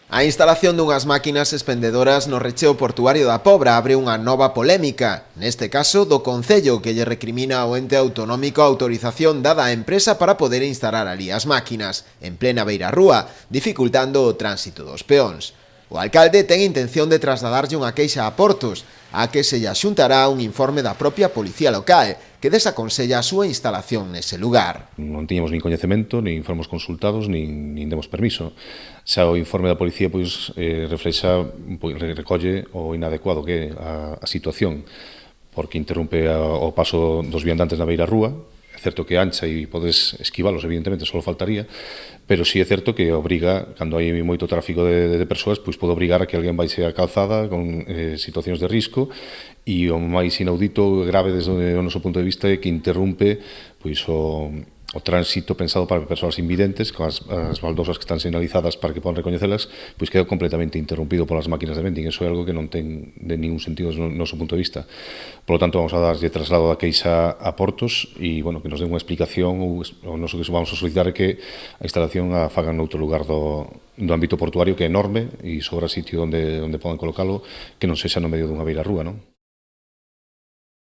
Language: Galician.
A instalación dunhas máquinas expendedoras no recheo portuario da Pobra abre unha nova polémica, neste caso do Concello que lle recrimina ao ente autonómico a autorización dada á empresa para poder instalar ali as máquinas, en plena beirarrúa, dificultando o tránsito dos peóns. O alcalde ten intención de trasladarlle unha queixa a Portos, a que se lle xuntará un informe da propia policía local, que desaconsella a súa instalación nese lugar. Non tiñamos nin coñecemento, nin fomos consultados, nin demos permiso. Xa o informe da policía recolle o inadecuado que é a situación, porque interrompe o paso dos viandantes na beirarrúa. É certo que ancha e podes esquivalos, evidentemente, só faltaría, pero sí é certo que obriga, cando hai moito tráfico de persoas, pois pode obrigar a que alguén baixe a calzada con situacións de risco, e o máis inaudito e grave desde o noso punto de vista é que interrompe pois o tránsito pensado para persoas invidentes, con as baldosas que están sinalizadas para que podan recoñecelas, pois queda completamente interrompido polas máquinas de vending. Eso é algo que non ten de ningún sentido desde o noso punto de vista. Por lo tanto, vamos a darlle traslado da queixa a Portos e, bueno, que nos den unha explicación, ou o noso que vamos a solicitar é que a instalación a fagan noutro lugar do ámbito portuario, que é enorme e sobra sitio onde podan colocalo, que non sexa no medio dunha beirarrúa, non?